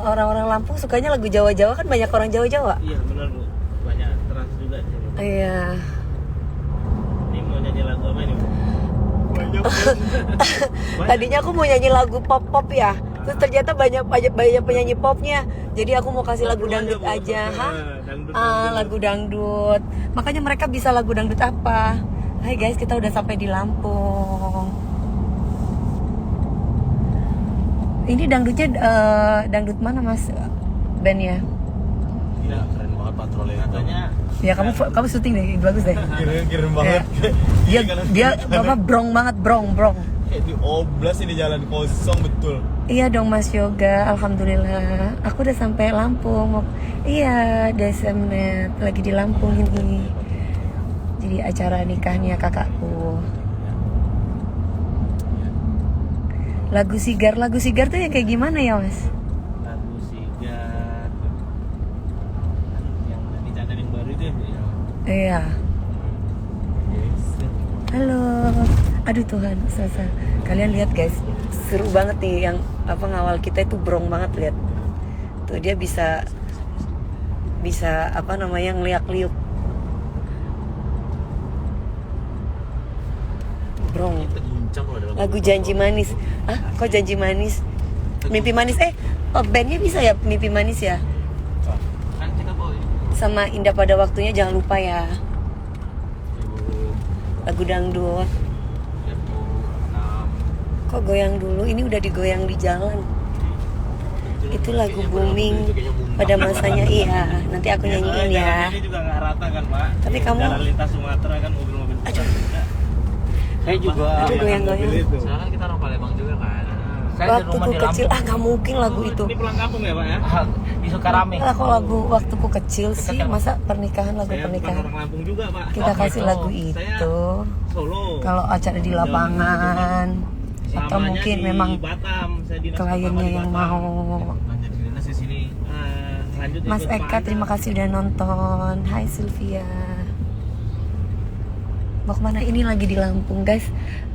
orang-orang Lampung sukanya lagu Jawa-Jawa, kan banyak orang Jawa-Jawa. Iya benar Bu, banyak trans juga di sini. Iya. Ini mau nyanyi lagu apa ini Bu? Banyak. Tadinya aku mau nyanyi lagu pop ya, terus ternyata banyak penyanyi popnya. Jadi aku mau kasih lagu dangdut aja. Lagu dangdut. Makanya mereka bisa lagu dangdut apa? Hai guys, kita udah sampai di Lampung. Ini dangdutnya dangdut mana Mas? Bandnya? Gila, keren banget patrolnya. Katanya Ya kamu syuting deh, bagus deh. keren banget. Ya. Dia apa brong banget, brong. Kayak di oblas ini jalan kosong betul. Iya dong Mas Yoga, alhamdulillah. Aku udah sampai Lampung. Iya, Desember lagi di Lampung ini. Jadi acara nikahnya kakakku. Lagu sigar tuh yang kayak gimana ya Mas? Lagu sigar yang dicadain baru itu ya. Iya. Halo. Aduh Tuhan, Sasa. Kalian lihat guys, seru banget nih yang ngawal kita itu brong banget, lihat. Tuh dia bisa apa namanya ngeliak-liuk. Brong. Lagu Janji Manis. Kok Janji Manis? Mimpi Manis. Bandnya bisa ya Mimpi Manis ya? Kan kita bawa ini. Sama Indah Pada Waktunya jangan lupa ya. Lagu dangdut. Kok goyang dulu? Ini udah digoyang di jalan. Itu lagu booming pada masanya. Iya, nanti aku nyanyiin ya. Ini juga nggak rata kan Pak? Tapi kamu jalan lintas Sumatera kan mobil-mobil. Aduh. Saya juga. Aduh, goyang-goyang. Soalnya kan kita orang Palembang juga kan. Saya di Waktuku rumah di kecil, Lampung. gak mungkin lagu itu. Ini pulang kampung ya Pak ya? Di Sukarame. Kok lagu Waktuku Kecil sih? Masa pernikahan, lagu Saya bukan pernikahan? orang Lampung juga Pak. Kita kasih gitu. lagu Saya itu Solo. kalau acara di lapangan, atau Lamanya mungkin di memang Batam. Saya dinas kliennya pertama di yang Batam. mau. Lanjut di dinas di sini. Lanjut Mas ikut Eka, Pak terima Ana. kasih udah nonton. Hai Sylvia. Mau kemana? Ini lagi di Lampung guys.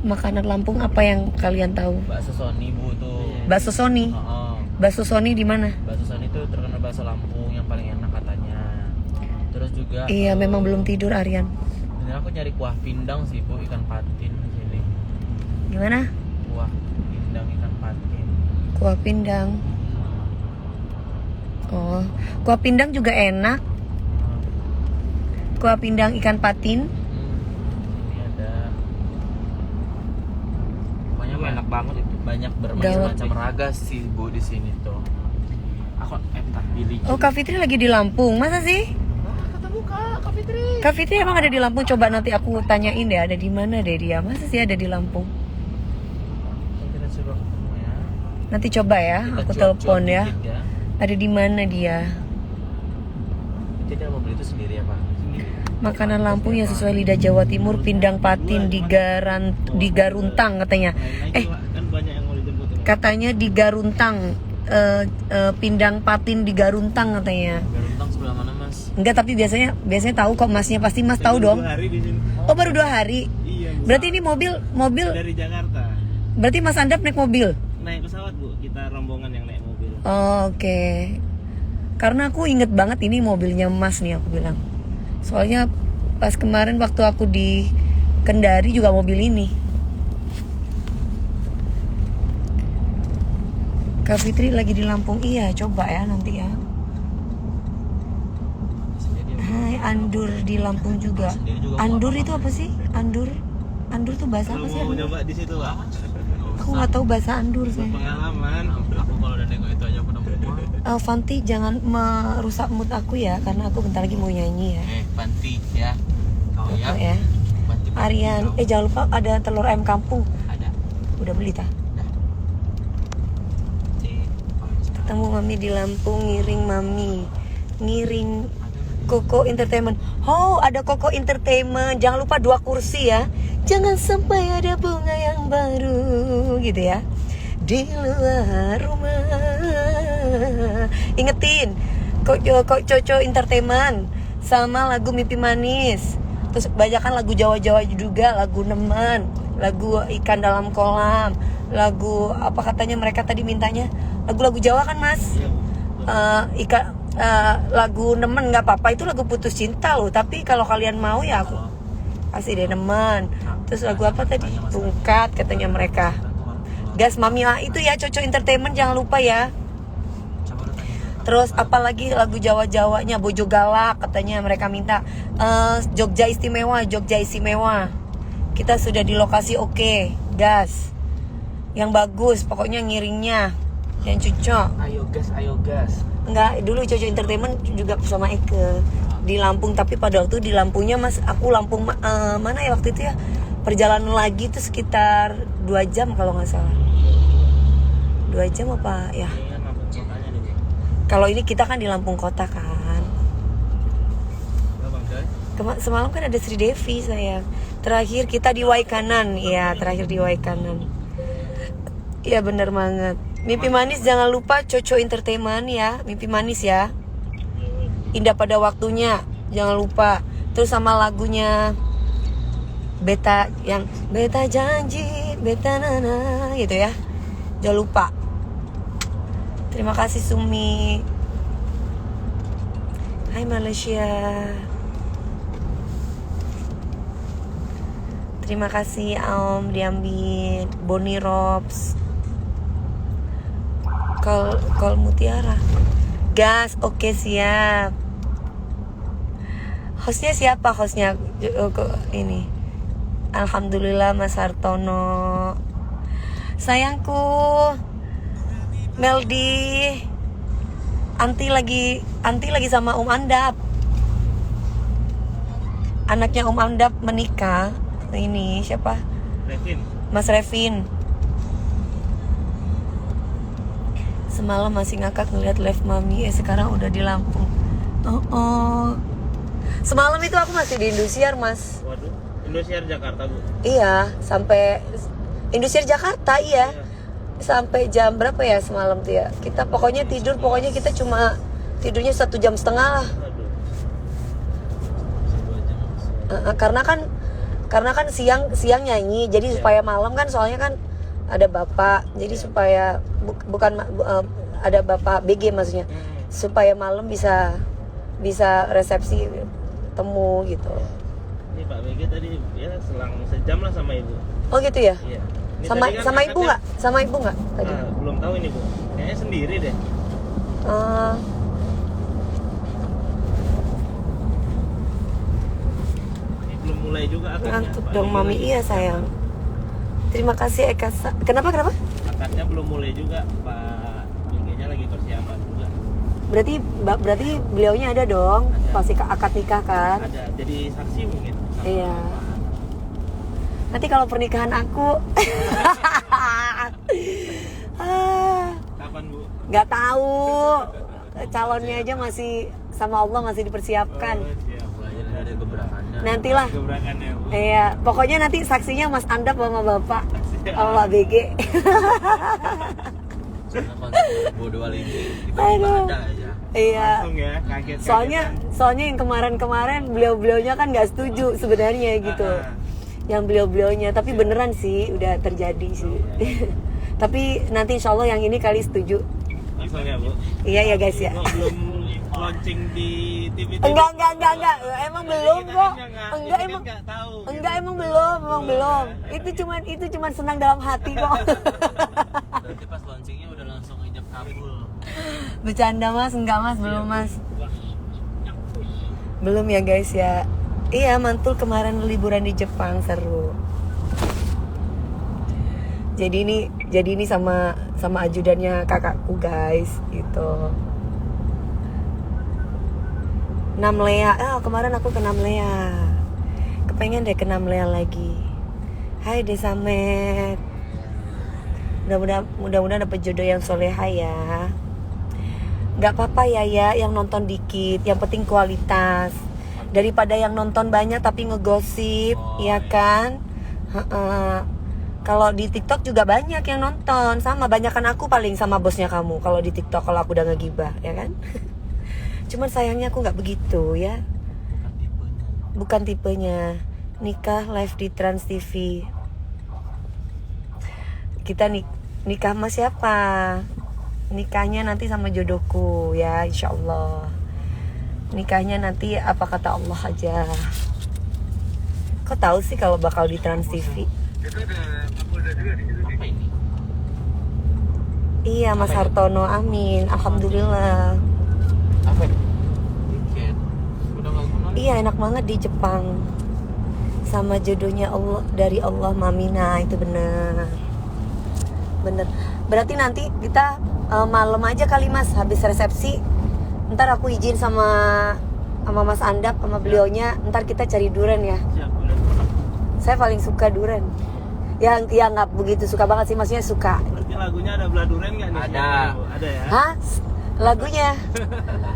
Makanan Lampung apa yang kalian tahu? Bakso Sony Bu tuh. Bakso Sony. Bakso Sony di mana? Bakso Sony itu terkenal bakso Lampung yang paling enak katanya. Terus juga Iya, memang belum tidur Aryan. bener aku nyari kuah pindang sih Bu, ikan patin di sini. Gimana? Kuah pindang ikan patin. Kuah pindang. Oh, kuah pindang juga enak. Kuah pindang ikan patin. Ini ada. Pokoknya enak banget itu. Banyak berbagai Gawat. macam raga sih Bu di sini tuh. Aku bentar pilih. Oh, Kak Fitri lagi di Lampung. Masa sih? Ketemu Kak Fitri. Kak Fitri emang ada di Lampung? Coba nanti aku tanyain deh, ada di mana deh dia. Masa sih ada di Lampung? Kita coba ketemu ya. Nanti coba ya, Kita aku cuap-cuap telepon ya. dikit ya. Ada di mana dia? Tidak mau beli itu sendiri ya Pak? Sendiri. Makanan Lampung yang sesuai lidah Jawa Timur, pindang patin di Garuntang katanya. Nah, itu, Pak, kan banyak yang mau dijemput ini. Katanya di Garuntang, pindang patin di Garuntang katanya. Garuntang sebelah mana Mas? Enggak, tapi biasanya tahu kok Masnya, pasti Mas tahu Saya dong. 2 hari di sini. Oh, baru 2 hari. Iya Bu. Berarti ini mobil Dari Jakarta. berarti Mas Andap naik mobil. Naik pesawat Bu, kita rombongan yang naik mobil. Oh, oke. Karena aku inget banget ini mobilnya Mas nih, aku bilang. Soalnya pas kemarin waktu aku di Kendari juga mobil ini. Kak Fitri lagi di Lampung. Iya, coba ya nanti ya. Hai, Andur di Lampung juga. Andur itu apa sih? Andur tuh bahasa Kalau apa sih? mau Andur? nyoba di situ Pak. Aku nggak tahu bahasa Andur sih. Pengalaman. Aku kalau udah nengok itu aja aku udah mual. Fanti, jangan merusak mood aku ya, karena aku bentar lagi mau nyanyi ya. Panti ya. Kau Oh ya. Panti. Aryan, jangan lupa ada telur ayam kampung. Ada. Udah beli tah? Ketemu Mami di Lampung, ngiring Mami. Ngiring Koko Entertainment. Oh, ada Koko Entertainment. Jangan lupa 2 kursi ya. Jangan sampai ada bunga yang baru gitu ya. Di luar rumah. Ingetin Kok Coco Entertainment sama lagu Mimpi Manis. Terus kebanyakan lagu Jawa-Jawa juga, lagu Nemen, lagu Ikan Dalam Kolam, lagu apa katanya mereka tadi mintanya? Lagu-lagu Jawa kan Mas? Iya, Bu. lagu nemen nggak apa-apa, itu lagu putus cinta loh. Tapi kalau kalian mau ya aku kasih deh nemen. Terus lagu apa tadi? Bungkat katanya mereka. Gas Mami itu ya Coco Entertainment, jangan lupa ya. Terus apalagi lagu Jawa-Jawanya Bojo Galak katanya mereka minta. Jogja Istimewa, Jogja Istimewa. Kita sudah di lokasi oke, gas. Yang bagus, pokoknya ngiringnya yang cocok. Ayo gas. Enggak, dulu Coco Entertainment juga sama Eke di Lampung, tapi pada waktu di Lampungnya Mas, aku Lampung mana ya waktu itu ya? Perjalanan lagi tuh sekitar 2 jam kalau nggak salah. 2 jam apa ya? Ini kan Lampung kotanya nih, Bu. Kalau ini kita kan di Lampung kota kan. Bang Joy. Semalam kan ada Sri Devi sayang. Terakhir kita di Waikanan, iya terakhir di Waikanan. Iya bener banget. Mimpi manis jangan lupa Coco Entertainment ya, mimpi manis ya. Indah pada waktunya jangan lupa. Terus sama lagunya Beta yang Beta janji, Beta nana gitu ya. Jangan lupa. Terima kasih Sumi. Hai Malaysia. Terima kasih Om Diambil, Bonnie Robs, Kol Mutiara. Gas, oke siap. Hostnya siapa hostnya? Ini. Alhamdulillah Mas Hartono. Sayangku, Meldi. Anti lagi sama Om Andap. Anaknya Om Andap menikah. Ini siapa? Revin. Mas Revin. Semalam masih ngakak ngeliat live Mami, sekarang udah di Lampung. Oh. Semalam itu aku masih di Indosiar, Mas. Waduh, Indosiar Jakarta, Bu. Iya, sampai Indosiar Jakarta, iya. Sampai jam berapa ya semalam tuh ya? Kita pokoknya tidur, kita cuma tidurnya 1,5 jam lah. Waduh. Karena kan siang nyanyi, jadi supaya malam kan soalnya kan ada bapak, jadi supaya ada bapak BG maksudnya, supaya malam bisa resepsi temu gitu. Ini Pak BG tadi ya selang sejam lah sama Ibu. Oh gitu ya? Iya. Ini Sama tadi kan sama ibu akadnya- nggak? Sama ibu nggak tadi? Belum tahu ini, Bu. Kayaknya sendiri deh. Ini belum mulai juga akadnya. Ngantuk Pak dong BG Mami, lagi. iya sayang. Terima kasih Eka. Kenapa? Akadnya belum mulai juga, Pak BG-nya lagi persiapan juga. Berarti beliaunya ada dong, Ada. pasti akad nikah kan? Ada jadi saksi mungkin. Sama Iya. Pak. Nanti kalau pernikahan aku Kapan, Bu? nggak tahu, calonnya aja masih sama Allah masih dipersiapkan. Oh, siap. Belajar dari gebrakannya. Nantilah. Gebrakannya, Bu. Iya, pokoknya nanti saksinya Mas Andap sama Bapak sama Pak BG. Karena konsep bodoh ini tiba-tiba Aduh. ada aja. Iya. Langsung ya, kaget. Soalnya yang kemarin beliau-beliaunya kan nggak setuju sebenarnya gitu. Yang beliau-beliaunya, tapi beneran sih udah terjadi sih. Tapi nanti insya Allah yang ini kali setuju. Langsung ya, Bu. Iya ya guys ya. Kok belum launching di TV? Enggak. Emang belum kok. Enggak emang belum. Itu cuman senang dalam hati kok. Berarti pas launchingnya udah langsung ijab kabul. Bercanda Mas, enggak Mas, belum Mas. Belum ya guys ya. Iya, mantul kemarin liburan di Jepang seru. Jadi ini sama ajudannya kakakku guys gitu. Namlea, kemarin aku ke Namlea. Kepengen deh ke Namlea lagi. Hai Desamet. Mudah-mudahan dapet jodoh yang soleha ya. Gak apa-apa ya yang nonton dikit, yang penting kualitas. Daripada yang nonton banyak tapi ngegosip, ya kan? Kalau di TikTok juga banyak yang nonton, sama banyakan aku paling sama bosnya kamu. Kalau di TikTok kalau aku udah ngegibah, ya kan? Cuman sayangnya aku nggak begitu ya. Bukan tipenya. Nikah live di Trans TV. Kita nikah sama siapa? Nikahnya nanti sama jodohku ya, insya Allah. Nikahnya nanti apa kata Allah aja. Kok tahu sih kalau bakal di Trans TV? Apa ini? Iya, Mas Hartono, amin. Alhamdulillah. Apa ini? Tiket. Udah nggak guna. Iya, enak banget di Jepang. Sama jodohnya Allah, dari Allah Mamina, itu bener. Bener. Berarti nanti kita malam aja kali Mas, habis resepsi. Ntar aku izin sama Mas Andap, sama beliaunya. Ntar kita cari durian ya. Siap, boleh. Saya paling suka durian. Yang nggak begitu suka banget sih, maksudnya suka. Berarti lagunya ada beladuren nggak nih? Ada. Ada ya? Hah? Lagunya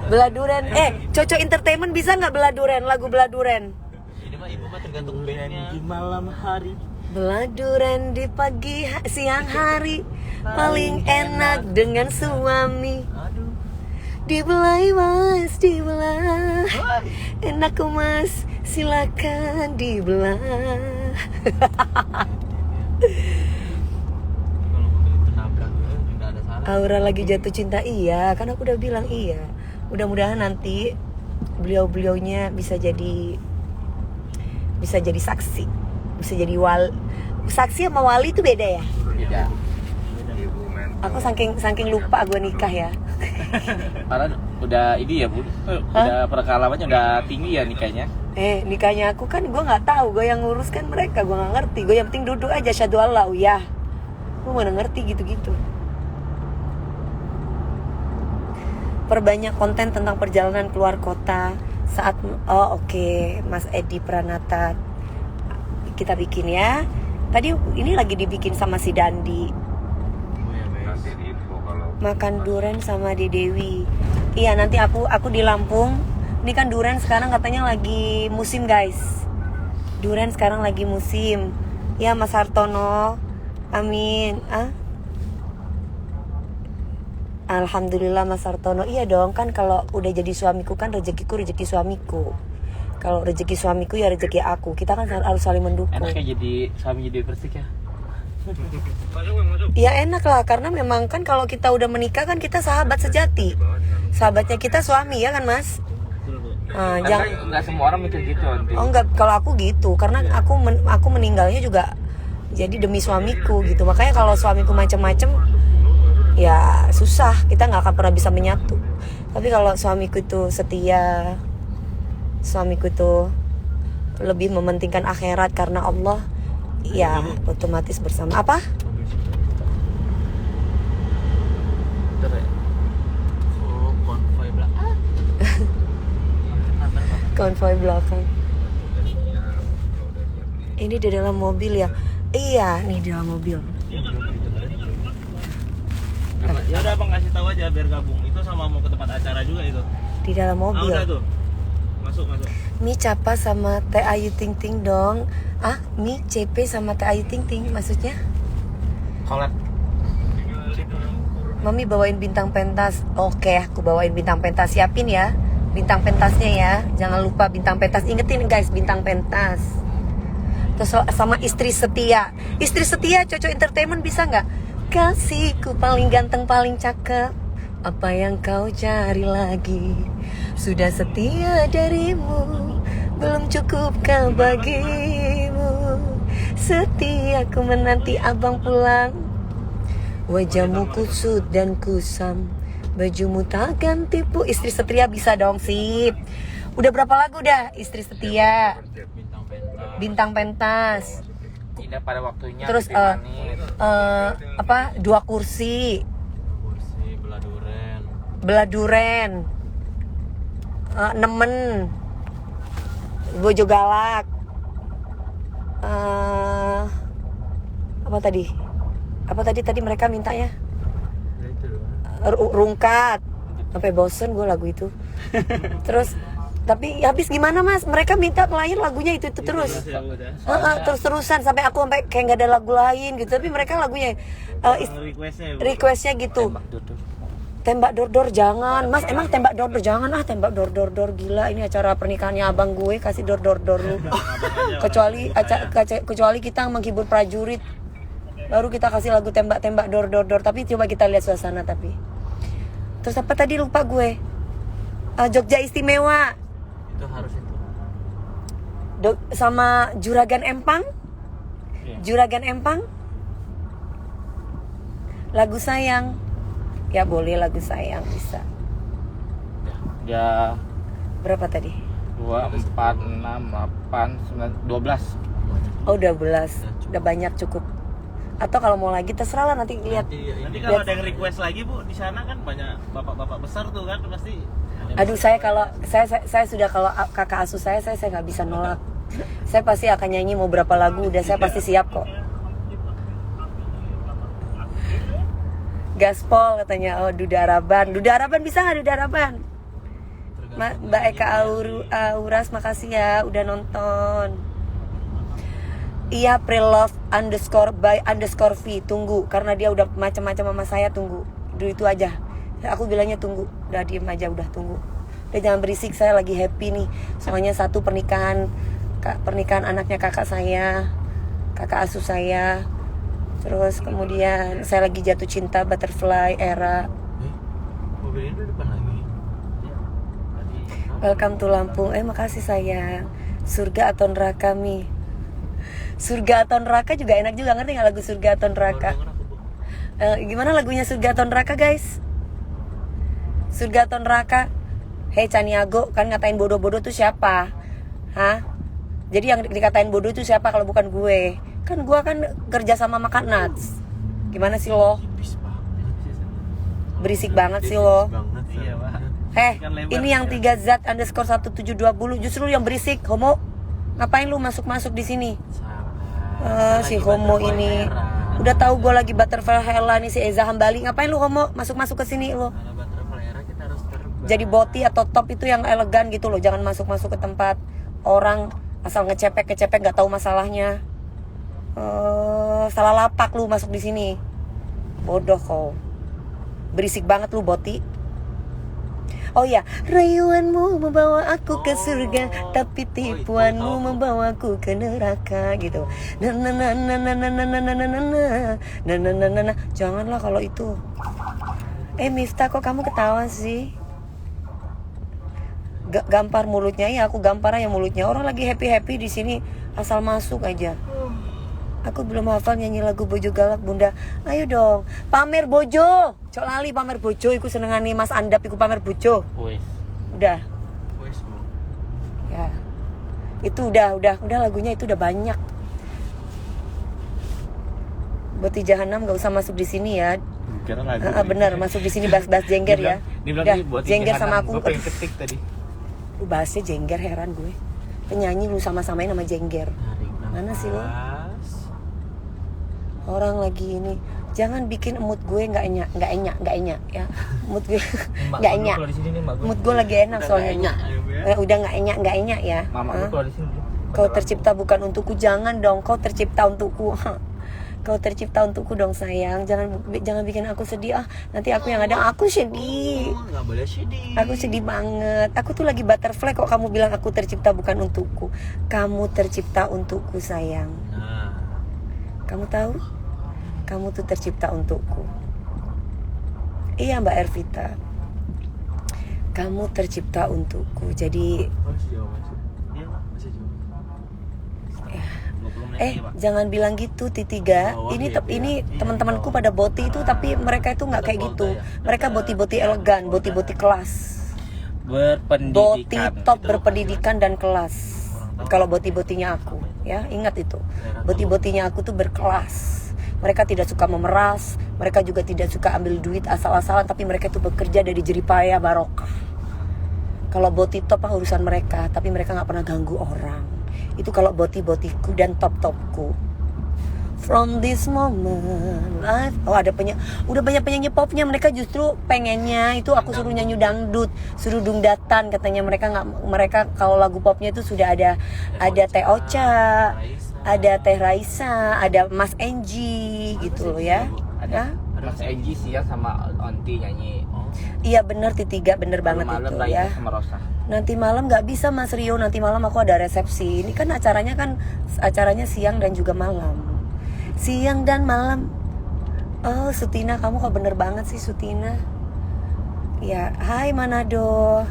Beladuren. Coco Entertainment bisa nggak Beladuren? Lagu Beladuren. Ini mah ibu mah tergantung bandnya. Di malam hari. Beladuren di pagi siang hari paling enak dengan suami. Aduh. Dibelai Mas, dibelah. Enak kok Mas, silakan dibelah. Kalau mobil itu nabrak nggak ada salah. Aura lagi jatuh cinta, iya. Kan aku udah bilang iya. Mudah-mudahan nanti beliau-beliaunya bisa jadi saksi, bisa jadi saksi sama wali itu beda ya. Beda. Aku saking lupa gue nikah ya. Karena udah ini ya Bu, udah perkalamannya udah tinggi ya nikahnya. Nikahnya aku kan gue nggak tahu, gue yang ngurus kan mereka, gue nggak ngerti. Gue yang penting duduk aja syahadu Allah ya. Gue mana ngerti gitu-gitu. Perbanyak konten tentang perjalanan keluar kota saat oke. Mas Edi Pranata kita bikin ya. Tadi ini lagi dibikin sama si Dandi. Makan durian sama di Dewi. Iya, nanti aku di Lampung. Ini kan durian sekarang katanya lagi musim guys. Durian sekarang lagi musim. Ya Mas Hartono, amin. Alhamdulillah Mas Hartono. Iya dong, kan kalau udah jadi suamiku kan rezeki suamiku. Kalau rezeki suamiku ya rezeki aku. Kita kan harus saling mendukung. Enaknya jadi suami jadi Persik ya. Ya enak lah, karena memang kan kalau kita udah menikah kan kita sahabat sejati. Sahabatnya kita suami ya kan Mas? Jangan nggak semua orang mikir gitu nanti. Oh enggak, kalau aku gitu, karena aku meninggalnya juga jadi demi suamiku gitu. Makanya kalau suamiku macem-macem, ya susah, kita nggak akan pernah bisa menyatu. Tapi kalau suamiku itu setia, suamiku itu lebih mementingkan akhirat karena Allah, ya otomatis bersama. Apa? Konvoy belakang. Konvoy belakang. Ini di dalam mobil ya? Iya, nih di dalam mobil. Ya udah Abang kasih tahu aja biar gabung. Itu sama mau ke tempat acara juga itu. Di dalam mobil. Udah tuh. Masuk. Mi Capa sama Teh Ayu Ting Ting dong. Mi CP sama Teh Ayu Ting Ting maksudnya? Collab. Mami bawain bintang pentas. Oke, aku bawain bintang pentas. Siapin ya bintang pentasnya ya. Jangan lupa bintang pentas. Ingetin guys, bintang pentas. Terus sama istri setia. Istri setia Coco Entertainment bisa nggak? Kasihku paling ganteng, paling cakep. Apa yang kau cari lagi? Sudah setia darimu, belum cukupkah bagimu? Setia ku menanti abang pulang. Wajahmu kusut dan kusam, bajumu takkan tipu. Istri setia bisa dong, sip. Udah berapa lagu dah istri setia? Bintang pentas. Tidak pada waktunya. Terus dua kursi. Beladuren. Nemen. Bojo galak. Apa tadi mereka mintanya? Rungkat. Sampai bosen gue lagu itu. Terus tapi habis gimana Mas? Mereka minta klien lagunya itu terus. Terus-terusan sampai kayak nggak ada lagu lain gitu. Tapi mereka lagunya requestnya gitu. Tembak dor-dor jangan. Mas emang tembak dor-dor jangan. Tembak dor-dor gila. Ini acara pernikahannya abang gue, kasih dor-dor lu. Kecuali kita menghibur prajurit. Baru kita kasih lagu tembak dor. Tapi coba kita lihat suasana tapi. Terus apa tadi lupa gue. Jogja Istimewa. Itu harus itu. Sama Juragan Empang. Iya. Juragan Empang. Lagu sayang. Ya boleh lagu sayang bisa. Ya Berapa tadi? 2, 4, 6, 8, 9, 12. Oh 12. Udah banyak cukup. Atau kalau mau lagi terserah lah nanti lihat. Nanti kalau ada yang request lagi Bu, di sana kan banyak bapak-bapak besar tuh kan pasti. Aduh saya kalau saya sudah kalau kakak asuh saya nggak bisa nolak. Saya pasti akan nyanyi mau berapa lagu udah saya pasti siap kok. Gaspol katanya, oh Duda Araban bisa nggak Duda Araban? Mbak Eka Auras makasih ya udah nonton. Iya Prelove _by_v tunggu karena dia udah macam-macam sama saya tunggu. Dulu itu aja. Aku bilangnya tunggu. Udah diem aja udah tunggu. Udah jangan berisik saya lagi happy nih. Soalnya satu pernikahan anaknya kakak saya, kakak asuh saya. Terus kemudian saya lagi jatuh cinta Butterfly Era. Mobil ini depan lagi. Welcome to Lampung. Makasih sayang. Surga atau neraka Mi? Surga atau neraka juga enak juga, ngerti nggak lagu Surga atau neraka? Gimana lagunya Surga atau neraka guys? Surga atau neraka? Hei Caniago, kan ngatain bodoh-bodoh tuh siapa? Hah? Jadi yang dikatain bodoh itu siapa kalau bukan gue? Kan gue kan kerja sama makan nuts. Gimana sih lo? Berisik banget sih lo. Iya Pak. Ini yang 3Z_1720 justru yang berisik, homo. Ngapain lu masuk-masuk di sini? Si homo ini. Udah tahu gue lagi Butterfly Hela nih si Eza Hambali. Ngapain lu homo masuk-masuk ke sini lo? Jadi boti atau top itu yang elegan gitu loh. Jangan masuk-masuk ke tempat orang asal ngecepek nggak tahu masalahnya. Salah lapak lu masuk di sini. Bodoh kau. Berisik banget lu boti. Oh ya, rayuanmu membawa aku ke surga, tapi tipuanmu membawaku ke neraka gitu. Janganlah kalau itu. Miftah kok kamu ketawa sih? Gampar mulutnya ya, aku gampar aja mulutnya. Orang lagi happy di sini asal masuk aja. Aku belum hafal nyanyi lagu Bojo Galak Bunda. Ayo dong, pamer bojo. Cok lali pamer bojo, iku senengane Mas Andap iku pamer bojo. Udah. Ya. Itu udah lagunya itu udah banyak. Boti Jahanam gak usah masuk di sini ya. Bener, masuk di sini bahas jengger ya. Udah, jengger sama aku. Ketik tadi. Lu bahasnya jengger, heran gue. Penyanyi lu sama-samain sama jengger. Mana sih lo? Orang lagi ini, jangan bikin mood gue nggak enak ya. Mood gue nggak enak. Mood gue lagi enak soalnya. Udah nggak enak ya. Mama keluar di sini. Kau tercipta bukan untukku, jangan dong. Kau tercipta untukku. Kau tercipta untukku dong sayang. Jangan bikin aku sedih. Nanti aku yang ada aku sedih. Nggak boleh sedih. Aku sedih banget. Aku tuh lagi butterfly kok kamu bilang aku tercipta bukan untukku. Kamu tercipta untukku sayang. Kamu tahu? Kamu tuh tercipta untukku. Iya Mbak Ervita. Kamu tercipta untukku. Jadi jangan bilang gitu Titiga. Ini teman-temanku pada boti itu, tapi mereka itu nggak kayak gitu. Mereka boti-boti elegan, boti-boti kelas. Boti top berpendidikan dan kelas. Kalau boti-botinya aku, ya ingat itu. Boti-botinya aku tuh berkelas. Mereka tidak suka memeras, mereka juga tidak suka ambil duit asal-asalan, tapi mereka itu bekerja dari jeripaya barokah. Kalau boti top urusan mereka, tapi mereka nggak pernah ganggu orang. Itu kalau boti-botiku dan top-topku. From this moment life. Udah banyak penyanyi popnya. Mereka justru pengennya itu aku suruh nyanyi dangdut, suruh dungdatan katanya. Mereka kalau lagu popnya itu sudah ada Teh Ocha, ada Teh Raisa, ada Mas Enji gitu loh ya. Ada Mas Enji sih ya sama Onti nyanyi. Iya bener Titiga, bener banget itu ya. Sama Rosa. Nanti malam nggak bisa Mas Rio, nanti malam aku ada resepsi. Ini kan acaranya siang dan juga malam. Siang dan malam. Oh Sutina, kamu kok bener banget sih Sutina. Ya, hai Manado.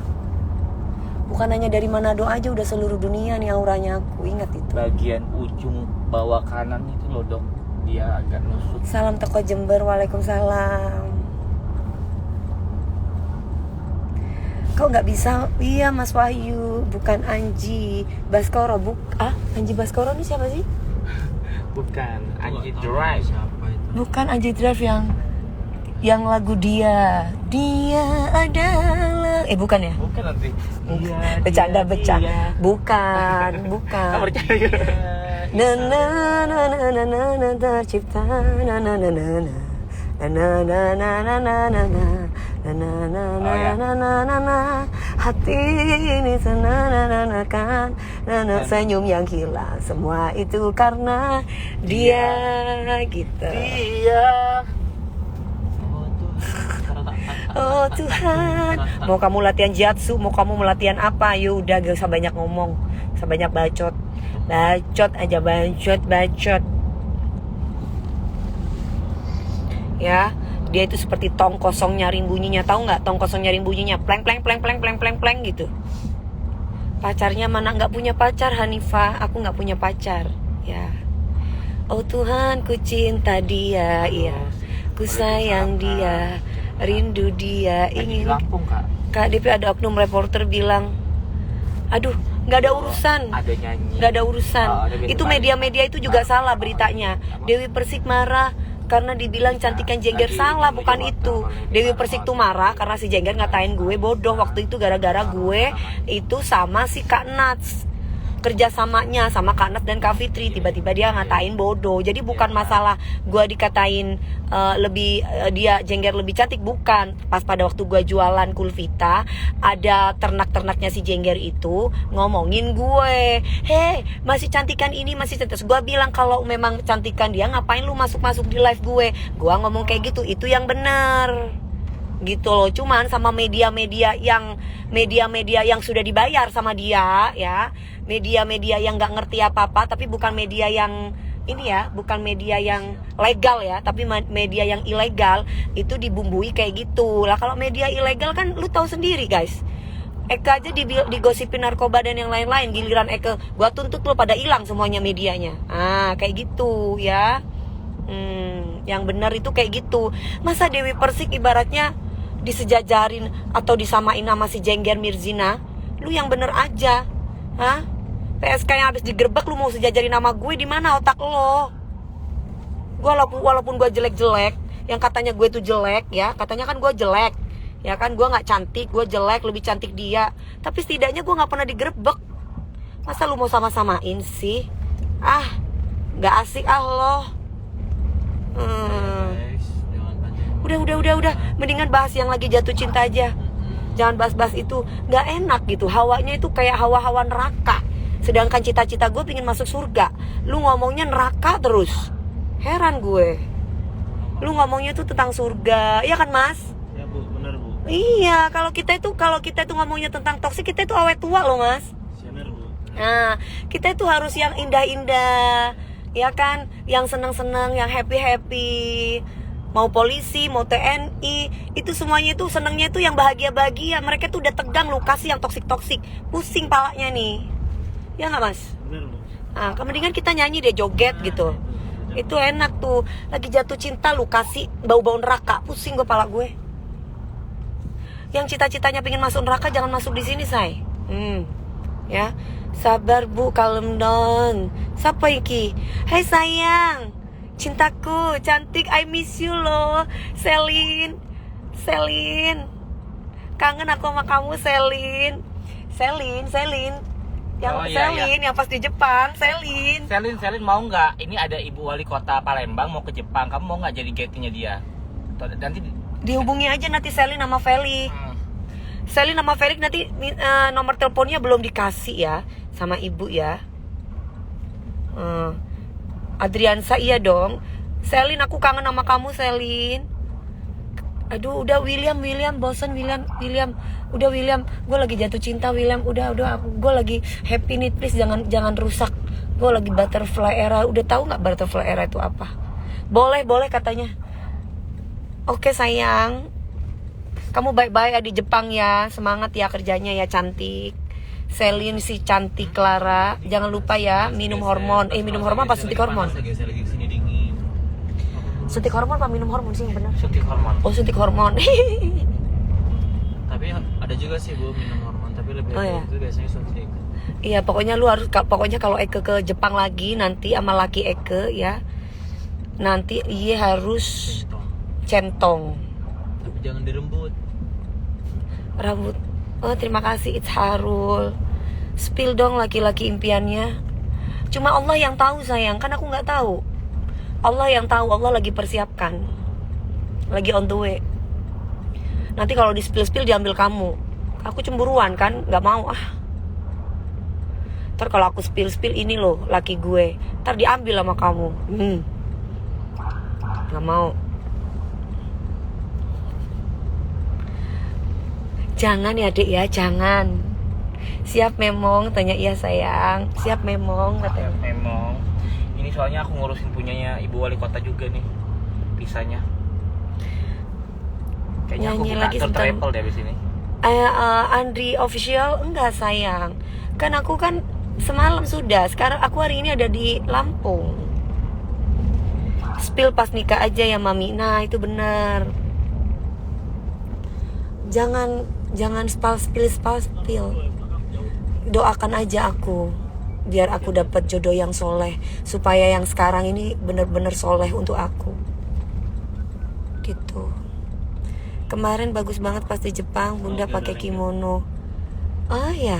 Bukan hanya dari Manado aja, udah seluruh dunia nih auranya aku. Ingat itu. Bagian ujung bawah kanan itu loh dok, dia agak nusuk. Salam toko Jember, waalaikumsalam. Kau nggak bisa? Iya Mas Wahyu, bukan Anji Baskoro. Anji Baskoro ini siapa sih? Bukan, Anji Drive. Siapa itu? Bukan Anji Drive yang lagu dia adalah bukan ya? Bukan nanti. Bercanda. Bukan. Kamu percaya gitu? Na na na na na na na tercipta na na na na na na na na na na na na na na na na hati ini senananakan senyum yang hilang semua itu karena dia gitu. Dia. Oh Tuhan, mau kamu latihan jatsu, mau kamu latihan apa? Yuk udah gak usah banyak ngomong, gak usah banyak bacot aja, bacot. Ya, dia itu seperti tong kosong nyaring bunyinya, tahu nggak? Tong kosong nyaring bunyinya, pleng gitu. Pacarnya mana? Nggak punya pacar Hanifah, aku nggak punya pacar. Ya. Oh Tuhan, ku cinta dia, iya. Ku sayang dia, rindu dia, ingin. Lampung Kak. DP ada oknum reporter bilang, aduh, nggak ada urusan. Ada nyanyi. Nggak ada urusan. Ada Itu media-media itu juga salah beritanya. Dewi Persik marah karena dibilang cantikan Jengger, salah, bukan itu. Dewi Persik tuh marah karena si Jengger ngatain gue bodoh waktu itu gara-gara gue itu sama si Kak Nats. Kerjasamanya sama Kak Nats dan Kak Fitri, tiba-tiba dia ngatain bodoh. Jadi bukan masalah gue dikatain dia Jengger lebih cantik, bukan. Pas pada waktu gue jualan Kulvita, ada ternak-ternaknya si Jengger itu ngomongin gue, hei masih cantikan ini, masih cantik. Gue bilang kalau memang cantikan dia ngapain lu masuk-masuk di live gue. Gue ngomong kayak gitu, itu yang benar gitu loh. Cuman sama media-media yang sudah dibayar sama dia ya, media-media yang nggak ngerti apa-apa, tapi bukan media yang ini ya, bukan media yang legal ya, tapi media yang ilegal itu dibumbui kayak gitu lah. Kalau media ilegal kan lu tahu sendiri guys, Eka aja digosipin narkoba dan yang lain-lain, giliran Eka gua tuntut lu pada hilang semuanya medianya. Kayak gitu ya. Yang benar itu kayak gitu. Masa Dewi Persik ibaratnya disejajarin atau disamain sama si Jengger Mirzina? Lu yang bener aja. PSK yang habis digerebek lu mau sejajarin nama gue, di mana otak lo? Walaupun gue jelek-jelek, yang katanya gue tuh jelek ya, katanya kan gue jelek. Ya kan, gue nggak cantik, gue jelek, lebih cantik dia. Tapi setidaknya gue nggak pernah digerebek. Masa lu mau sama-samain sih? Nggak asik lo. Udah. Mendingan bahas yang lagi jatuh cinta aja. Jangan bahas-bahas itu, nggak enak gitu. Hawanya itu kayak hawa-hawa neraka. Sedangkan cita-cita gue pengen masuk surga. Lu ngomongnya neraka terus. Heran gue. Lu ngomongnya tuh tentang surga, iya kan Mas? Ya Bu, benar Bu. Iya, kalau kita itu ngomongnya tentang toksik, kita itu awet tua loh Mas. Benar Bu. Nah, kita itu harus yang indah-indah, ya kan? Yang senang-senang, yang happy-happy. Mau polisi, mau TNI, itu semuanya itu senangnya itu yang bahagia-bahagia. Mereka tuh udah tegang, lu kasih yang toksik-toksik, pusing palanya nih. Ya nggak Mas? Benar Bu. Mendingan kita nyanyi deh, joget gitu. Itu enak tuh. Lagi jatuh cinta lu kasih bau-bau neraka, pusing kepala gue. Yang cita-citanya pengen masuk neraka jangan masuk di sini, say. Ya. Sabar Bu, kalem down. Siapa iki? Hai sayang, cintaku, cantik, I miss you loh. Selin. Kangen aku sama kamu, Selin. Yang pas di Jepang, Selin mau nggak? Ini ada ibu wali kota Palembang mau ke Jepang, kamu mau nggak jadi guide-nya dia? Nanti dihubungi aja nanti Selin sama Felix. Selin sama Felix nanti nomor teleponnya belum dikasih ya sama ibu ya. Adriansa iya dong. Selin, aku kangen sama kamu Selin. Aduh udah William bosan William. Udah William, gue lagi jatuh cinta William. Udah gue lagi happy nih, please jangan rusak. Gue lagi butterfly era. Udah tahu nggak butterfly era itu apa? Boleh katanya. Oke sayang. Kamu baik-baik ya di Jepang ya. Semangat ya kerjanya ya, cantik. Selin si cantik Clara. Jangan lupa ya minum hormon. Minum hormon apa suntik hormon? Lagi sini dingin. Suntik hormon apa minum hormon sih yang benar? Suntik hormon. Oh, suntik hormon. Tapi ada juga sih Bu minum hormon, tapi lebih Oh, ya. itu biasanya suntik. Iya, pokoknya lu harus, pokoknya kalau Eke ke Jepang lagi nanti sama laki Eke ya, nanti iya harus centong Tapi jangan dirembut. rambut. Oh, terima kasih It's Harul. Spill dong laki-laki impiannya. Cuma Allah yang tahu sayang, kan aku nggak tahu. Allah yang tahu, Allah lagi persiapkan, lagi on the way. Nanti kalau di spill diambil kamu, aku cemburuan kan, nggak mau ah. Ntar kalau aku spill ini loh laki gue, ntar diambil sama kamu. Nggak mau. Jangan ya dek ya, jangan. Siap memong, tanya iya sayang. Siap memong katanya. Memang. Ini soalnya aku ngurusin punyanya Ibu Wali Kota juga nih. Pisahnya. Kayaknya aku Nyanyi buka lagi tour sebentar. travel deh abis ini. Andri official enggak sayang. Kan aku kan semalam sudah. Sekarang aku hari ini ada di Lampung. Spill pas nikah aja ya mami. Nah itu benar. Jangan spill. Doakan aja aku biar aku dapat jodoh yang soleh, supaya yang sekarang ini benar-benar soleh untuk aku. Gitu. Kemarin bagus banget pas di Jepang, Bunda pakai kimono. Oh ya.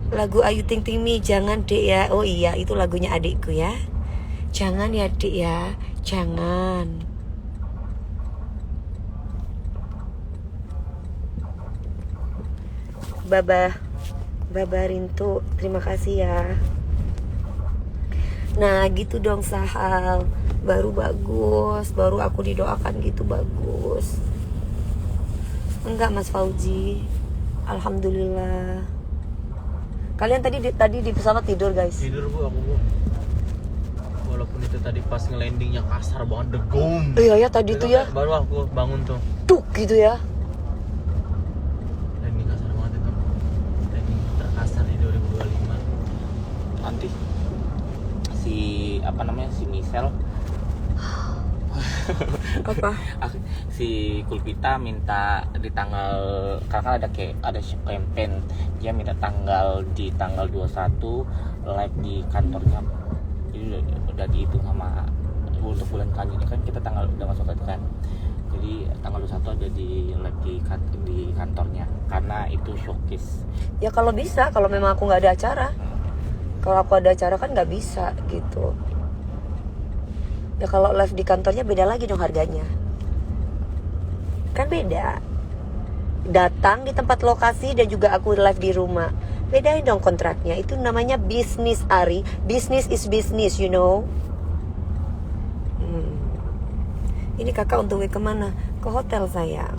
Lagu Ayu Ting Ting Mi, jangan dek ya. Oh iya, itu lagunya adikku ya. Jangan ya dek ya, jangan. Baba Rintu, terima kasih ya. Nah gitu dong Sahal, baru bagus, baru aku didoakan gitu bagus. Enggak Mas Fauzi, alhamdulillah. Kalian tadi di pesawat tidur guys? Tidur Bu aku Bu. Walaupun itu tadi pas ngelandingnya kasar banget, degum. Iya ya tadi tuh ya, Baru aku bangun tuh. duk gitu ya. Landing kasar banget itu. Landing terkasar di 2025. Nanti si Michelle Apa? si Kulpita minta di tanggal, karena ada campaign, dia minta di tanggal 21 live di kantornya. Jadi udah dihitung sama untuk bulan kali ini kan kita udah masuk ke kan. Jadi tanggal 21 ada di live di kantornya karena itu showcase. Ya kalau bisa, kalau memang aku nggak ada acara. Kalau aku ada acara kan nggak bisa gitu. Ya kalau live di kantornya beda lagi dong harganya. Kan beda. Datang di tempat lokasi dan juga aku live di rumah. Bedain dong kontraknya. Itu namanya bisnis Ari. Business is business, you know. Ini kakak untuk kemana? Ke hotel sayang.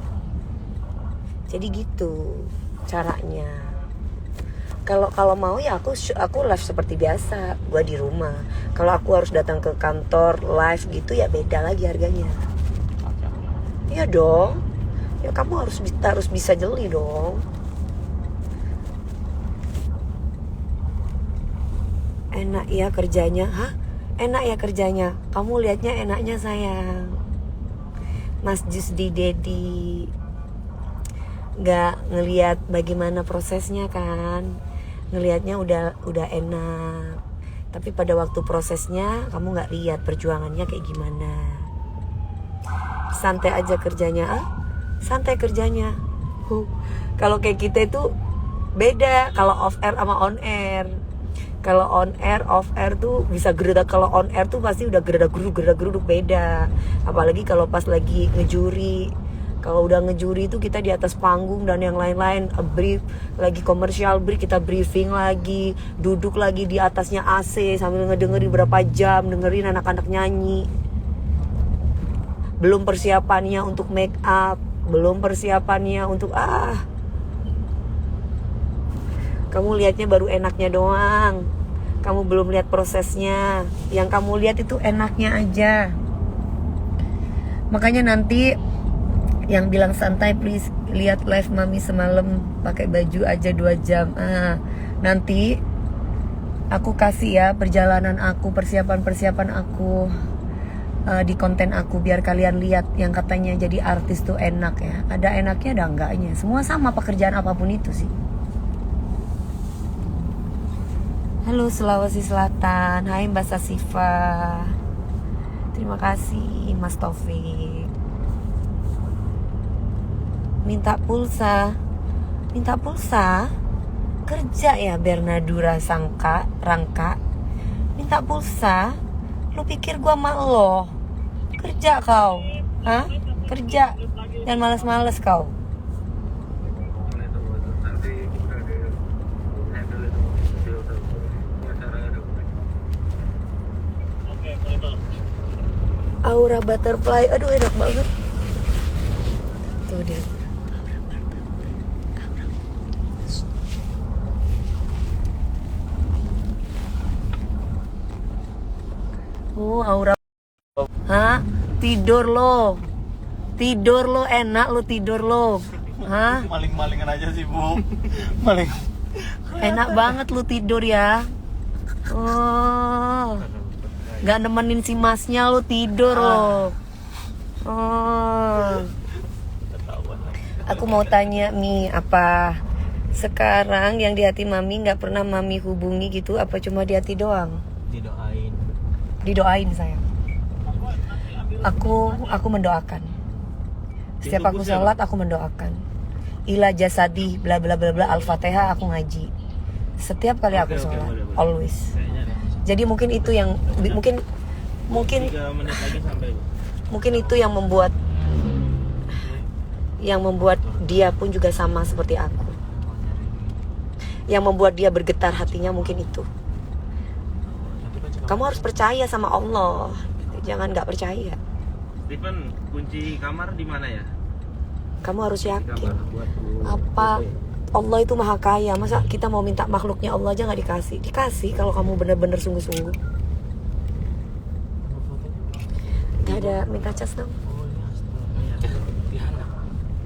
Jadi gitu caranya. Kalau mau ya aku live seperti biasa, gua di rumah. Kalau aku harus datang ke kantor live gitu ya beda lagi harganya. Iya dong. Ya kamu harus bisa jeli dong. Enak ya kerjanya, hah? Enak ya kerjanya. Kamu lihatnya enaknya sayang. Mas Jusdi Dedi nggak ngelihat bagaimana prosesnya kan, ngelihatnya udah enak, tapi pada waktu prosesnya kamu nggak lihat perjuangannya kayak gimana. Santai aja kerjanya, santai kerjanya. Kalau kayak kita itu beda, kalau off air sama on air. Kalau on air, off air tuh bisa geredak. Kalau on air tuh pasti udah geredak geruduk beda. Apalagi kalau pas lagi ngejuri. Kalau udah ngejuri itu kita di atas panggung dan yang lain-lain, brief lagi komersial break, kita briefing lagi, duduk lagi di atasnya AC sambil ngedengerin berapa jam, dengerin anak-anak nyanyi. Belum persiapannya untuk make up, belum persiapannya untuk kamu lihatnya baru enaknya doang. Kamu belum lihat prosesnya. Yang kamu lihat itu enaknya aja. Makanya nanti Yang bilang santai, please lihat live mami semalam pakai baju aja 2 jam. Nanti aku kasih ya perjalanan aku, persiapan aku di konten aku, biar kalian lihat yang katanya jadi artis tuh enak ya. Ada enaknya, ada enggaknya. Semua sama pekerjaan apapun itu sih. Halo Sulawesi Selatan, hai Mbak Sasifa. Terima kasih Mas Taufik. Minta pulsa kerja ya Bernadura Rangka. Minta pulsa, lu pikir gua mak lo? Kerja kau, kerja, dan males-males kau. Aura butterfly, aduh enak banget. Tuh dia. Aura. Tidur lo enak lo tidur lo. Maling-malingan aja sih Bu. Maling. Enak banget lu tidur ya. Gak nemenin si masnya lu tidur lo. Aku mau tanya Mi, apa sekarang yang di hati Mami gak pernah Mami hubungi gitu? Apa cuma di hati doang? Didoain sayang. Aku mendoakan. Setiap aku sholat aku mendoakan. Ila jasadi bla bla bla bla Al-Fatihah aku ngaji. Setiap kali aku sholat, always. Jadi mungkin itu yang mungkin itu yang membuat dia pun juga sama seperti aku. Yang membuat dia bergetar hatinya mungkin itu. Kamu harus percaya sama Allah. Jangan nggak percaya. Stephen, kunci kamar di mana ya? Kamu harus yakin. Apa Allah itu maha kaya. Masa kita mau minta makhluknya Allah aja nggak dikasih? Dikasih kalau kamu benar-benar sungguh-sungguh. Gak ada minta cas dong.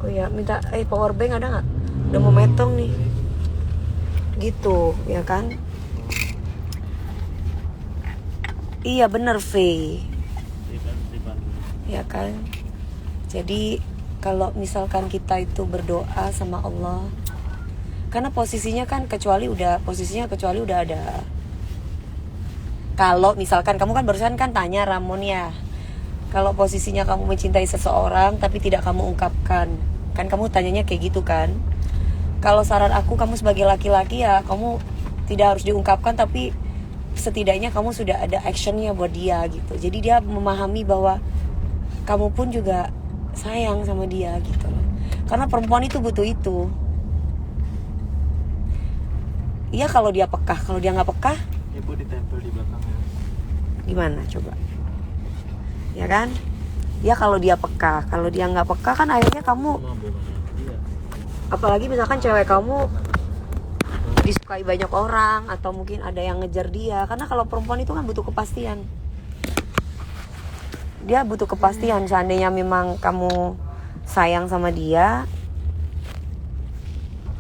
Oh ya, minta power bank ada nggak? Udah mau metong nih. Gitu, ya kan? Iya bener V. Ya kan? Jadi kalau misalkan kita itu berdoa sama Allah, karena posisinya udah ada. Kalau misalkan kamu kan barusan kan tanya Ramon ya, kalau posisinya kamu mencintai seseorang tapi tidak kamu ungkapkan, kan kamu tanyanya kayak gitu kan? Kalau saran aku, kamu sebagai laki-laki ya kamu tidak harus diungkapkan, tapi setidaknya kamu sudah ada actionnya buat dia gitu. Jadi dia memahami bahwa kamu pun juga sayang sama dia gitu loh. Karena perempuan itu butuh itu. Iya kalau dia peka, kalau dia nggak peka, Ibu ditempel di belakangnya. Gimana coba? Ya kan? Ya kalau dia peka, kalau dia nggak peka kan akhirnya kamu, apalagi misalkan cewek kamu disukai banyak orang atau mungkin ada yang ngejar dia. Karena kalau perempuan itu kan butuh kepastian. Dia butuh kepastian. Seandainya memang kamu sayang sama dia,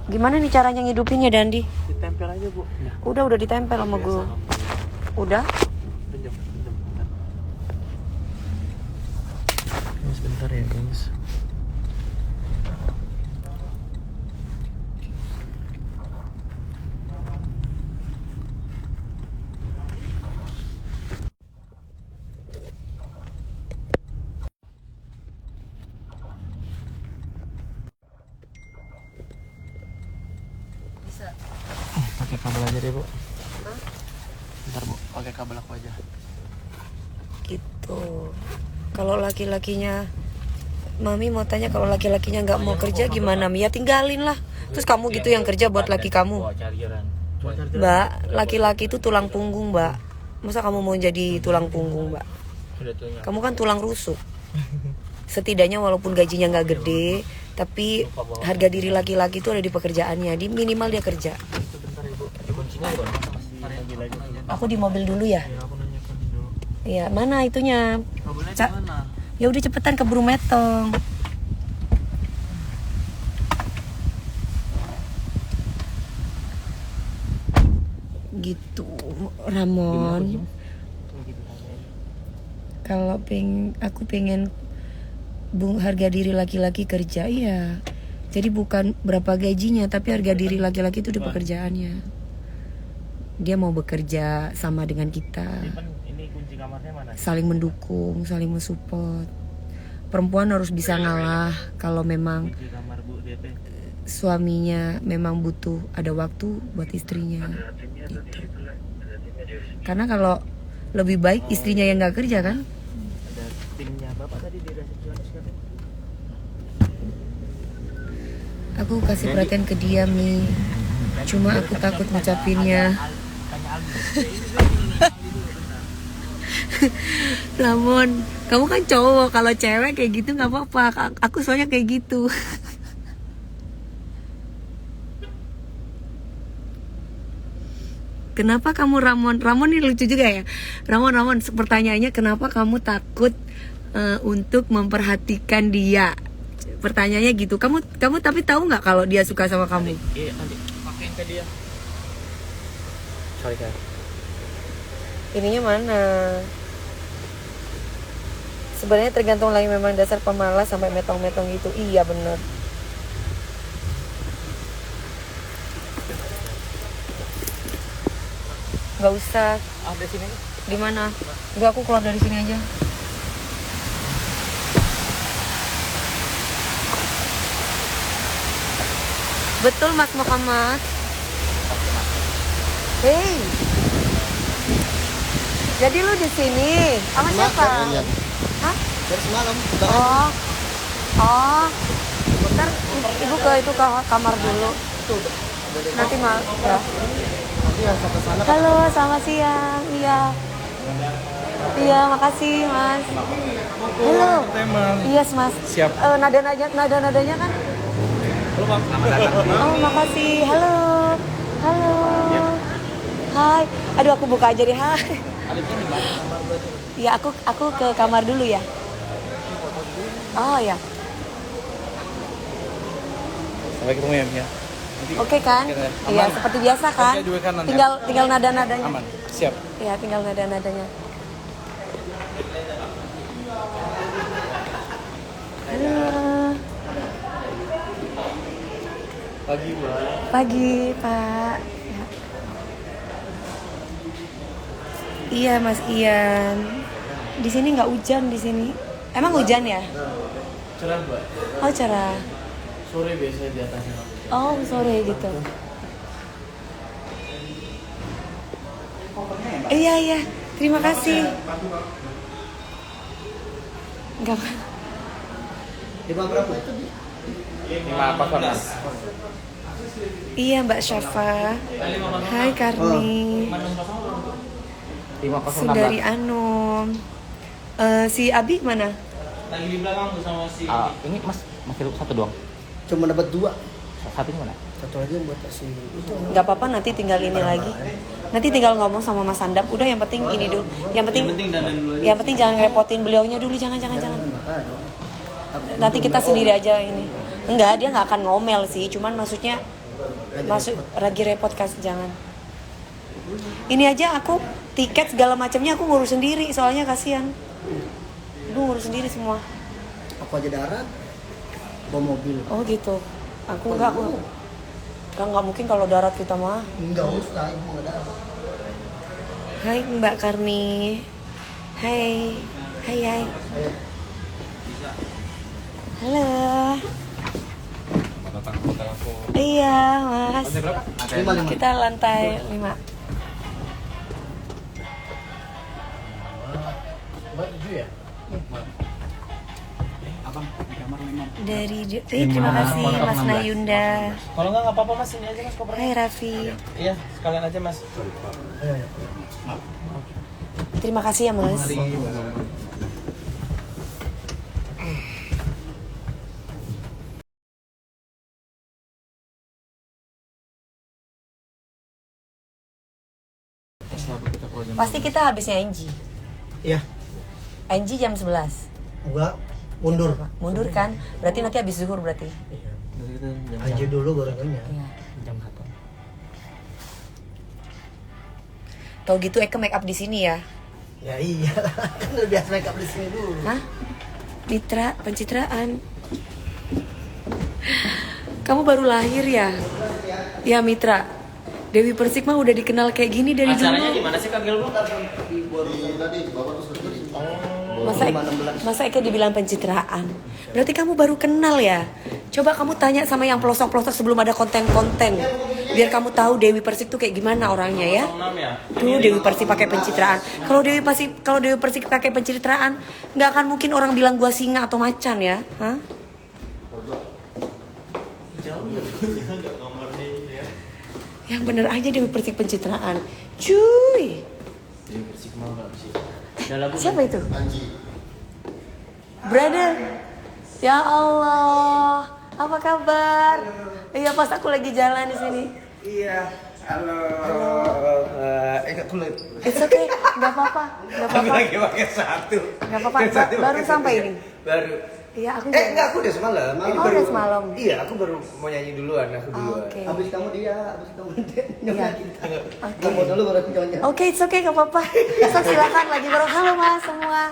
gimana nih caranya ngidupinnya Dandi? Ditempel aja Bu. Udah ditempel sama gue. Udah? Pinjam. Sebentar ya guys. Pakai kabel aja deh Bu. Bentar Bu, pakai kabel aku aja. Gitu. Kalau laki-lakinya, Mami mau tanya, kalau laki-lakinya nggak mau kerja gimana? Ya tinggalin lah. Terus kamu gitu yang kerja buat laki kamu. Mbak, laki-laki itu tulang punggung Mbak. Masa kamu mau jadi tulang punggung Mbak? Kamu kan tulang rusuk. Setidaknya walaupun gajinya nggak gede, tapi harga diri laki-laki itu ada di pekerjaannya. Di minimal dia kerja. Aku di mobil dulu ya. Iya, mana itunya? Ya udah cepetan keburu metong. Gitu, Ramon. Kalau aku pengen harga diri laki-laki kerja, iya. Jadi bukan berapa gajinya, tapi harga diri laki-laki itu di pekerjaannya. Dia mau bekerja sama dengan kita. Ini kunci kamarnya mana? Saling mendukung, saling mensupport. Perempuan harus bisa ngalah kalau memang Kunci kamar Bu DP. suaminya memang butuh ada waktu buat istrinya. Gitu. Karena kalau lebih baik istrinya yang nggak kerja kan? Ada timnya Bapak tadi di resepsionis kan? Aku kasih perhatian ke dia, Mi. Cuma aku takut ngucapinnya. Lamon, kamu kan cowok. Kalau cewek kayak gitu nggak apa-apa. Aku soalnya kayak gitu. Kenapa kamu Ramon? Ramon ini lucu juga ya. Ramon, pertanyaannya kenapa kamu takut untuk memperhatikan dia? Pertanyaannya gitu. Kamu tapi tahu nggak kalau dia suka sama kamu? Iya, nanti pakein ke dia. Sorry kan. Ininya mana? Sebenarnya tergantung lagi, memang dasar pemalas sampai metong-metong gitu. Iya bener. Nggak usah. Ada sini. Di mana? Enggak, aku keluar dari sini aja. Betul Mas Muhammad. Hey. Jadi lu di sini sama siapa? Hah? Dari semalam. Oh. Bentar, ibu ke kamar dulu. Nanti mal ya. Halo, selamat siang. Iya, makasih Mas. Halo. Iya, Mas. Siap. Nada-nadanya kan? Oh, makasih. Halo. Hai. Aduh, aku buka aja deh. Hai. Ya, aku ke kamar dulu ya. Oh ya. Sampai ketemu ya, Mia. Oke kan? Iya, seperti biasa kan? Juga kanan, Tinggal nada-nadanya. Aman. Siap. Iya, tinggal nada-nadanya. Halo. Pagi, Mbak. Pagi, Pak. Ya. Iya, Mas Ian. Di sini nggak hujan di sini. Emang hujan ya? Cerah, Mbak. Oh, cerah. Sore biasanya di atasnya. Oh, sore gitu. Iya. Terima kasih. Enggak. Lima berapa itu? 506. Iya, Mbak Syafa. Hai Karni. 506. Sundari Anum. Si Abi mana? Lagi di belakang tuh sama si Ini Mas masih satu doang. Cuma dapat 2. Satu ini mana? Satu lagi yang buat si itu. Nggak apa-apa, nanti tinggal ini lagi. Nanti tinggal ngomong sama Mas Andap. Udah, yang penting ini dulu. Yang penting dandan dulu aja. Yang penting jangan repotin beliaunya dulu, jangan. Nanti kita sendiri aja ini. Enggak, dia nggak akan ngomel sih. Cuman maksudnya lagi repot jangan. Ini aja aku tiket segala macamnya aku ngurus sendiri, soalnya kasihan. Lu ngurus sendiri semua. Aku aja darat. Bawa mobil. Oh gitu. Aku nggak mungkin kalau darat kita mah. Enggak usah, ibu enggak darat. Hai Mbak Karni. Hai. Halo. Iya, Mas. Kita lantai 5. Mbak 7 ya? Dari terima kasih Mas Nayunda. Kalau nggak apa-apa Mas, ini aja Mas kopernya. Hai Raffi. Iya, sekalian aja Mas. Ayo. Terima kasih ya Mas. Pasti kita habisnya Angie. Iya. Angie jam 11. Enggak. Mundur. Mundur kan? Berarti nanti habis zuhur berarti. Iya. Aja dulu baru nanya. Iya. Jam 1. Tahu gitu Eka make up di sini ya? Ya iya, kan udah biasa make up di sini dulu. Hah? Mitra pencitraan. Kamu baru lahir ya? Ya Mitra. Dewi Persik mah udah dikenal kayak gini dari Acaranya dulu. di mana sih Kak Gilbert? Masa Eka dibilang pencitraan? Berarti kamu baru kenal ya? Coba kamu tanya sama yang pelosok-pelosok sebelum ada konten-konten. Biar kamu tahu Dewi Persik tuh kayak gimana orangnya ya. 06 ya? Tuh Dewi Persik pakai pencitraan. Kalau Dewi Persik pakai pencitraan, nggak akan mungkin orang bilang gua singa atau macan ya, hah? Yang bener aja Dewi Persik pencitraan, cuy. Dewi Persik mau nggak sih? Ada lagu Siapa itu? Brother. Ya Allah, apa kabar? Iya pas aku lagi jalan di sini. Iya, halo. Kulit. It's okay, nggak apa-apa, nggak Aku apa-apa, lagi pakai satu. nggak apa-apa. Satu Baru pakai sampai satu. ini. Baru. Iya aku. Enggak, aku udah semalam. Ini Oh, udah semalam. Iya, aku baru mau nyanyi duluan, aku duluan. Oke. Habis kamu dia, habis kamu dia. Iya. Oke. Kamu dulu baru aku nyonya. Oke, it's okay, nggak apa-apa. So, silakan lagi baru halo mas semua.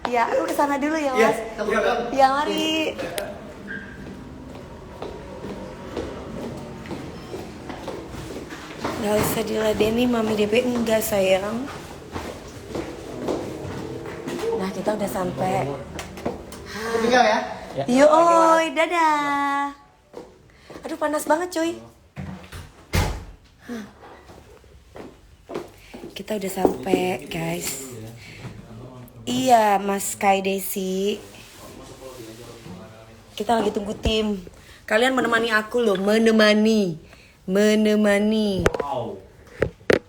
Ya, aku kesana dulu ya Iya, mas. iya. Ya mari. Gak usah diladeni Mami DP, enggak sayang. Nah kita udah sampai. Aku tinggal ya. Yoi, dadah. Aduh panas banget cuy. Kita udah sampai guys. Iya Mas Kai Desi. Kita lagi tunggu tim. Kalian menemani aku loh, menemani. Wow.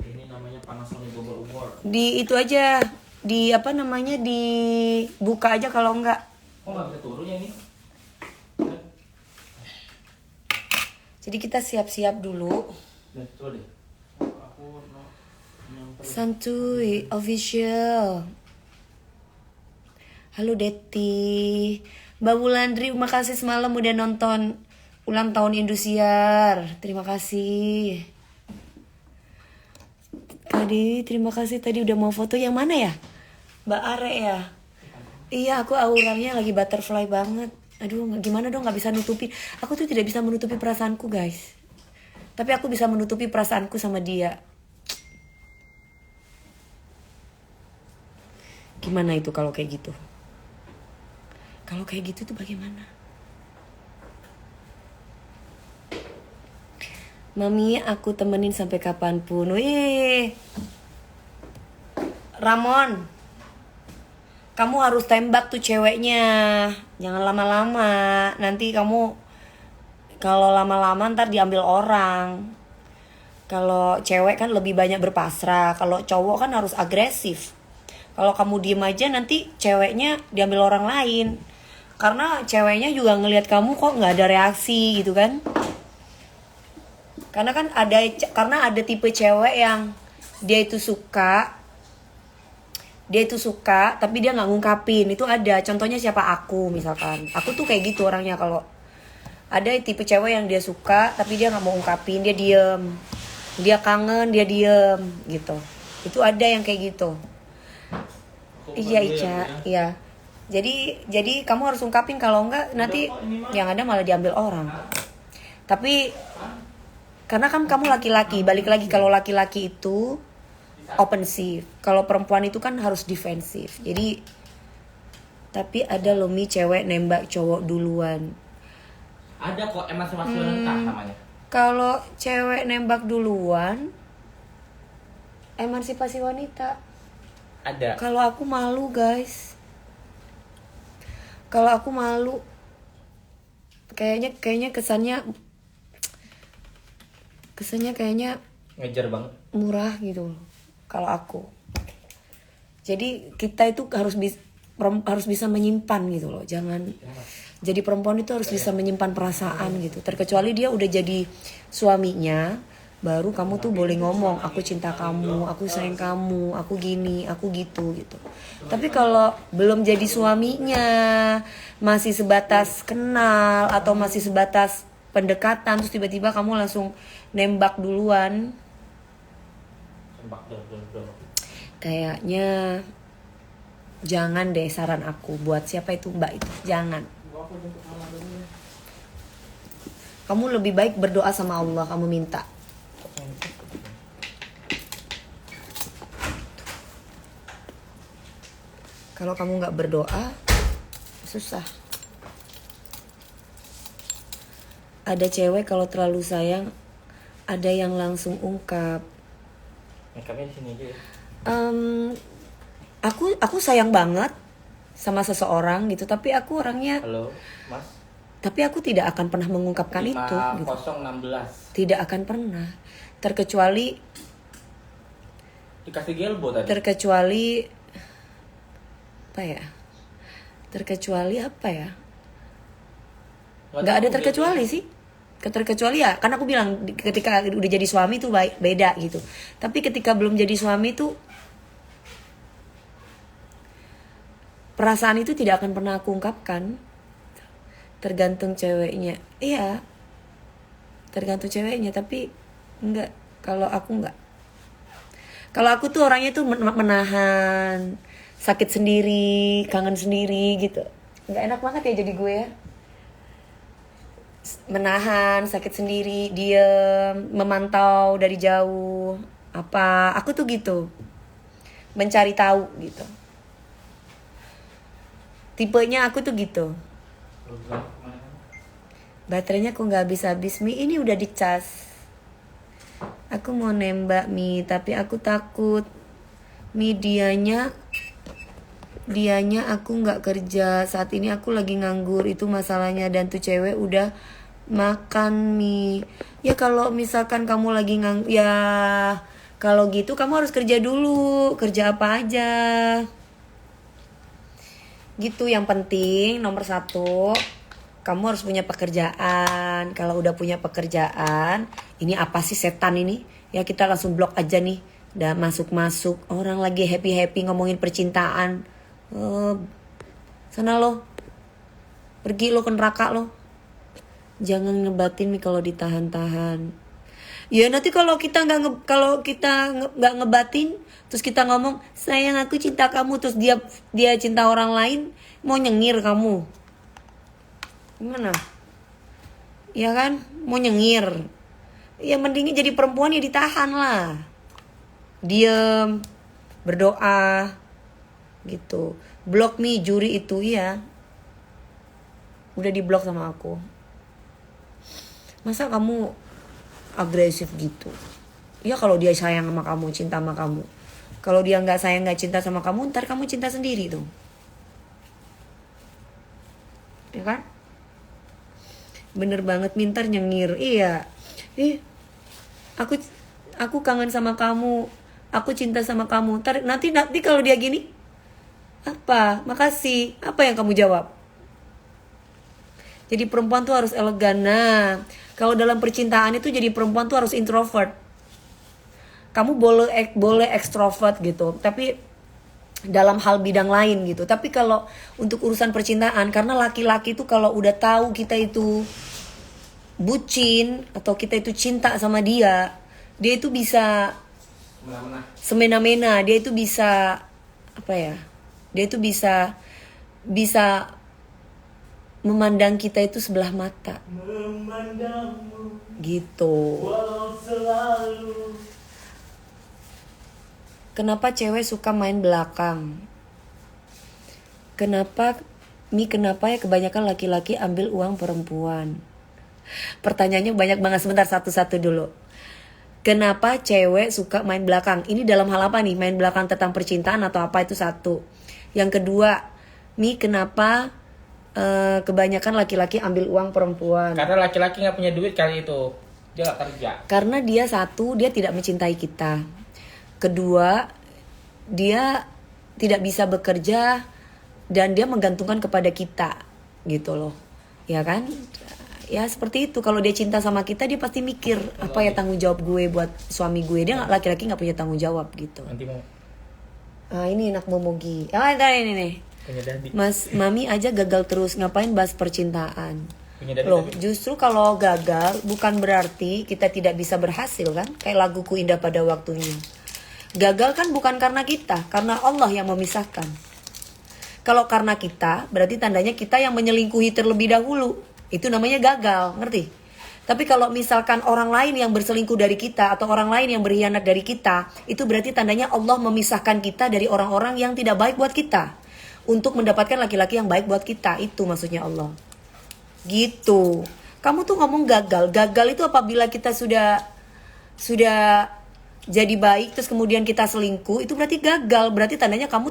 Ini namanya Panasonic Global Award. Di itu aja, di apa namanya, dibuka aja kalau enggak. Kok nggak bisa turun ya ini? Jadi kita siap-siap dulu. Lihat, coba deh. Aku nyamper. Santuy official. Halo Deti. Mbak Wulandri, makasih semalam udah nonton ulang tahun Indosiar. Terima kasih. Tadi terima kasih tadi udah mau foto yang mana ya? Mbak Are ya? Iya, aku auranya lagi butterfly banget. Aduh, gimana dong, nggak bisa nutupi. Aku tuh tidak bisa menutupi perasaanku, guys. Tapi aku bisa menutupi perasaanku sama dia. Gimana itu kalau kayak gitu? Kalau kayak gitu tuh bagaimana? Mami, aku temenin sampai kapanpun. Wih, Ramon, kamu harus tembak tuh ceweknya. Jangan lama-lama. Nanti kamu kalau lama-lama ntar diambil orang. Kalau cewek kan lebih banyak berpasrah. Kalau cowok kan harus agresif. Kalau kamu diem aja nanti ceweknya diambil orang lain. Karena ceweknya juga ngelihat kamu kok nggak ada reaksi gitu kan. Karena ada tipe cewek yang dia itu suka tapi dia nggak ngungkapin. Itu ada, contohnya siapa, aku misalkan. Aku tuh kayak gitu orangnya. Kalau ada tipe cewek yang dia suka tapi dia nggak mau ungkapin, dia diem, dia kangen, dia diem gitu. Itu ada yang kayak gitu. Iya Ica, iya. Jadi kamu harus ungkapin, kalau enggak nanti yang ada malah diambil orang. Tapi karena kan kamu laki-laki, balik lagi, kalau laki-laki itu offensif, kalau perempuan itu kan harus defensif. Jadi tapi ada loh Mi, cewek nembak cowok duluan. Ada kok emansipasi wanita namanya. Kalau cewek nembak duluan, emansipasi wanita. Ada. Kalau aku malu guys. Kalau aku malu. Kayaknya kesannya kayaknya Ngejar banget. murah gitu kalau aku. Jadi kita itu harus bisa menyimpan gitu loh. Jangan jadi perempuan itu harus bisa menyimpan perasaan gitu. Terkecuali dia udah jadi suaminya, baru kamu tuh boleh ngomong, aku cinta kamu, aku sayang kamu, aku gini, aku gitu. Tapi kalau belum jadi suaminya, masih sebatas kenal atau masih sebatas pendekatan, terus tiba-tiba kamu langsung nembak duluan, Tembak dor. Kayaknya jangan deh, saran aku buat siapa itu Mbak itu, jangan. Kamu lebih baik berdoa sama Allah, kamu minta. Kalau kamu nggak berdoa, susah. Ada cewek kalau terlalu sayang, ada yang langsung ungkap. Makeupnya di sini aja ya. Aku sayang banget sama seseorang gitu, tapi aku orangnya, Halo, Mas. tapi aku tidak akan pernah mengungkapkan itu. Gitu. 5016. Tidak akan pernah, terkecuali Dikasih gelbo tadi. terkecuali apa ya? Nggak ada terkecuali sih. Terkecuali ya, kan aku bilang ketika udah jadi suami tuh beda gitu. Tapi ketika belum jadi suami tuh perasaan itu tidak akan pernah aku ungkapkan. Tergantung ceweknya. Iya. Tergantung ceweknya, tapi enggak, kalau aku enggak. Kalau aku tuh orangnya tuh menahan, sakit sendiri, kangen sendiri gitu. Enggak enak banget ya jadi gue ya. Menahan, sakit sendiri, diem, memantau dari jauh. Apa, aku tuh gitu. Mencari tahu gitu. Tipenya aku tuh gitu. Baterainya kok nggak habis-habis Mi, ini udah dicas. Aku mau nembak Mi, tapi aku takut Mi, dianya aku nggak kerja saat ini, aku lagi nganggur, itu masalahnya. Dan tuh cewek udah makan Mi. Ya kalau misalkan kamu lagi nganggur, ya kalau gitu kamu harus kerja dulu. Kerja apa aja gitu. Yang penting nomor 1, kamu harus punya pekerjaan. Kalau udah punya pekerjaan, ini apa sih setan ini? Ya kita langsung blok aja nih. Udah masuk-masuk, orang lagi happy-happy ngomongin percintaan. Sana lo, pergi lo ke neraka lo. Jangan ngebatin nih kalau ditahan-tahan. Ya nanti kalau kita nggak ngebatin, terus kita ngomong sayang aku cinta kamu, terus dia cinta orang lain, mau nyengir kamu. Gimana? Ya kan? Mau nyengir. Ya mendingnya jadi perempuan ya ditahan lah. Diem, berdoa gitu. Blok Mi, juri itu ya. Udah diblok sama aku. Masa kamu agresif gitu? Ya kalau dia sayang sama kamu, cinta sama kamu. Kalau dia nggak sayang, nggak cinta sama kamu, ntar kamu cinta sendiri tuh. Ya kan? Bener banget, mintar nyengir. Iya. Aku kangen sama kamu. Aku cinta sama kamu. Nanti kalau dia gini, apa? Makasih. Apa yang kamu jawab? Jadi perempuan tuh harus elegan. Nah, kalau dalam percintaan itu jadi perempuan tuh harus introvert. Kamu boleh ekstrovert gitu, tapi dalam hal bidang lain gitu. Tapi kalau untuk urusan percintaan, karena laki-laki tuh kalau udah tahu kita itu bucin atau kita itu cinta sama dia itu bisa semena-mena, dia itu bisa apa ya? Dia itu bisa memandang kita itu sebelah mata. Gitu. Kenapa cewek suka main belakang? Kenapa ya kebanyakan laki-laki ambil uang perempuan? Pertanyaannya banyak banget, sebentar satu-satu dulu. Kenapa cewek suka main belakang? Ini dalam hal apa nih? Main belakang tentang percintaan atau apa, itu satu. Yang kedua, kenapa kebanyakan laki-laki ambil uang perempuan? Karena laki-laki nggak punya duit kali itu, dia nggak kerja. Karena dia satu, dia tidak mencintai kita. Kedua, dia tidak bisa bekerja dan dia menggantungkan kepada kita, gitu loh, ya kan? Ya seperti itu. Kalau dia cinta sama kita, dia pasti mikir apa ya tanggung jawab gue buat suami gue. Dia laki-laki nggak punya tanggung jawab gitu. Nanti mau. Ini anak momogi. Ini nih. Mas, mami aja gagal terus, ngapain bahas percintaan? Loh, justru kalau gagal bukan berarti kita tidak bisa berhasil kan? Kayak laguku Indah Pada Waktunya. Gagal kan bukan karena kita, karena Allah yang memisahkan. Kalau karena kita, berarti tandanya kita yang menyelingkuhi terlebih dahulu. Itu namanya gagal, ngerti? Tapi kalau misalkan orang lain yang berselingkuh dari kita atau orang lain yang berkhianat dari kita, itu berarti tandanya Allah memisahkan kita dari orang-orang yang tidak baik buat kita untuk mendapatkan laki-laki yang baik buat kita. Itu maksudnya Allah. Gitu. Kamu tuh ngomong gagal. Gagal itu apabila kita sudah jadi baik terus kemudian kita selingkuh, itu berarti gagal. Berarti tandanya kamu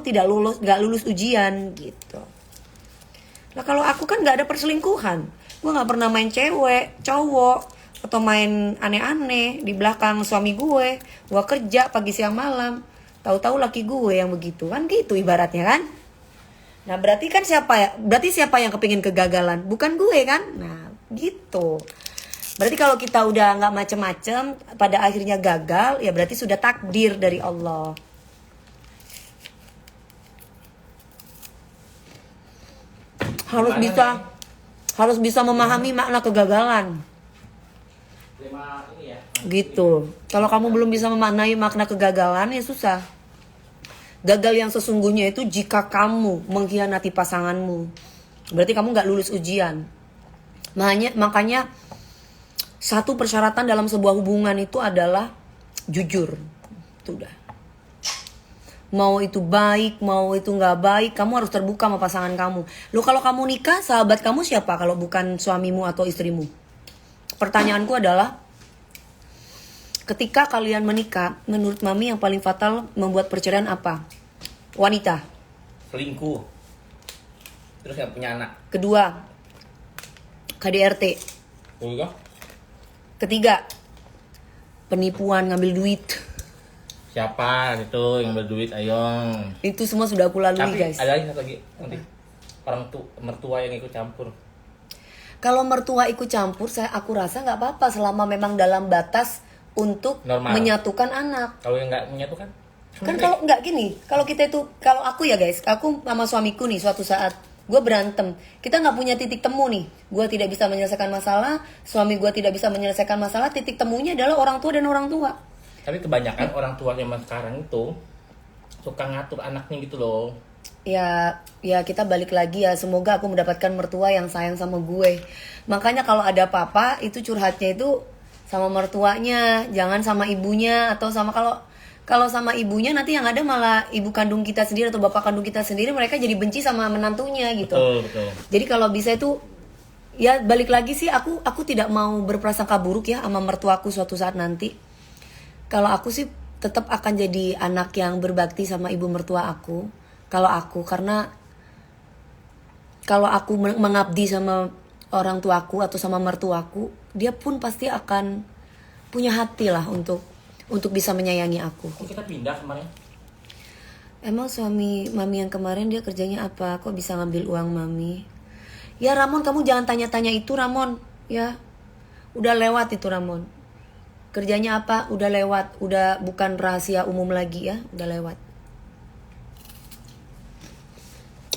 gak lulus ujian gitu. Nah kalau aku kan gak ada perselingkuhan. Gue gak pernah main cewek, cowok, atau main aneh-aneh di belakang suami gue. Gue kerja pagi siang malam, tahu-tahu laki gue yang begitu. Kan gitu ibaratnya kan. Nah berarti kan siapa yang kepingin kegagalan? Bukan gue kan. Nah gitu. Berarti kalau kita udah gak macem-macem, pada akhirnya gagal, ya berarti sudah takdir dari Allah. Harus bisa memahami makna kegagalan. Gitu. Kalau kamu belum bisa memaknai makna kegagalan, ya susah. Gagal yang sesungguhnya itu jika kamu mengkhianati pasanganmu. Berarti kamu gak lulus ujian. Makanya satu persyaratan dalam sebuah hubungan itu adalah jujur. Itu udah. Mau itu baik, mau itu gak baik, kamu harus terbuka sama pasangan kamu. Loh kalau kamu nikah, sahabat kamu siapa kalau bukan suamimu atau istrimu? Pertanyaanku adalah, ketika kalian menikah, menurut Mami yang paling fatal membuat perceraian apa? Wanita. Selingkuh. Terus gak punya anak. Kedua, KDRT. Enggak. Ketiga, penipuan ngambil duit. Siapa itu yang berduit, ayo. Itu semua sudah aku lalui, Tapi guys. ada lagi satu lagi nanti. Mertua yang ikut campur. Kalau mertua ikut campur, aku rasa nggak apa-apa selama memang dalam batas untuk Normal. menyatukan anak. Kalau yang nggak menyatukan? Kan kalau nggak gini, kalau aku ya guys, aku sama suamiku nih suatu saat gue berantem, kita nggak punya titik temu nih. Gue tidak bisa menyelesaikan masalah, suami gue tidak bisa menyelesaikan masalah. Titik temunya adalah orang tua dan orang tua. Tapi kebanyakan orang tua zaman sekarang itu suka ngatur anaknya gitu loh. Ya kita balik lagi ya. Semoga aku mendapatkan mertua yang sayang sama gue. Makanya kalau ada apa-apa itu curhatnya itu sama mertuanya, jangan sama ibunya atau sama kalau sama ibunya nanti yang ada malah ibu kandung kita sendiri atau bapak kandung kita sendiri, mereka jadi benci sama menantunya gitu. Betul. Jadi kalau bisa itu ya balik lagi sih, aku tidak mau berprasangka buruk ya sama mertuaku suatu saat nanti. Kalau aku sih tetap akan jadi anak yang berbakti sama ibu mertua aku. Karena kalau aku mengabdi sama orang tuaku atau sama mertuaku, dia pun pasti akan punya hati lah untuk bisa menyayangi aku. Kok kita pindah kemarin? Emang suami Mami yang kemarin dia kerjanya apa? Kok bisa ngambil uang Mami? Ya Ramon, kamu jangan tanya-tanya itu Ramon. Ya, udah lewat itu Ramon. Kerjanya apa? Udah lewat. Udah bukan rahasia umum lagi ya. Udah lewat.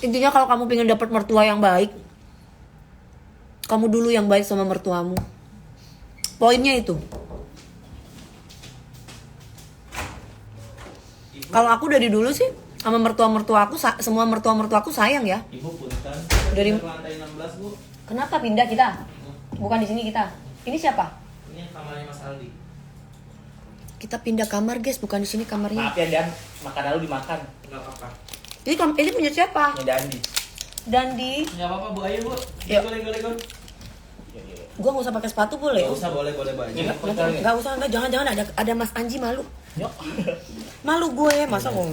Intinya kalau kamu pengen dapat mertua yang baik, kamu dulu yang baik sama mertuamu. Poinnya itu. Kalau aku dari dulu sih sama mertua-mertua aku, semua mertua-mertua aku sayang ya. Ibu punten. Dari lantai 16, Bu. Kenapa pindah kita? Bukan di sini kita. Ini siapa? Ini kamarnya Mas Aldi. Kita pindah kamar guys, bukan di sini kamarnya. Maaf ya Dan, makan lalu dimakan. Enggak apa-apa. Ini punya siapa? Ini Dandi. Dandi. Enggak apa-apa, Bu. Ayo, Bu. Yuk. Goleng. Gua nggak usah pakai sepatu boleh? Enggak usah, boleh banyak. Ini punten nih. Nggak usah, nggak, jangan ada Mas Anji malu. Yuk. Malu gue masa kok.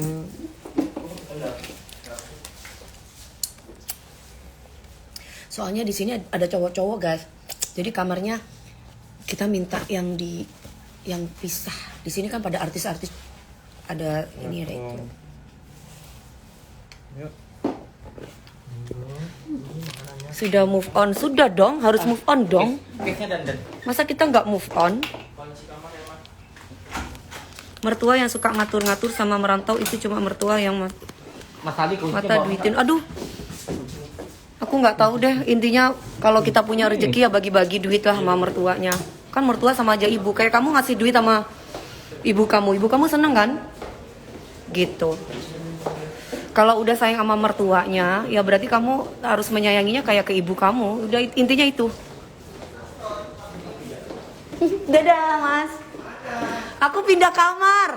Soalnya di sini ada cowok-cowok guys. Jadi kamarnya kita minta yang pisah. Di sini kan pada artis-artis ada ini ada itu. Sudah move on, sudah dong, harus move on dong. Case-nya Dan. Masa kita nggak move on? Kunci kamar ya, Mas. Mertua yang suka ngatur-ngatur sama merantau itu cuma mertua yang Mas Aldi kuncinya mata bawa. duitin. Aduh, aku nggak tahu deh. Intinya kalau kita punya rezeki ya bagi-bagi duit lah sama mertuanya. Kan mertua sama aja ibu. Kayak kamu ngasih duit sama ibu kamu seneng kan? gitu. Kalau udah sayang sama mertuanya, ya berarti kamu harus menyayanginya kayak ke ibu kamu. Udah intinya itu. Dadah, Mas. Aku pindah kamar.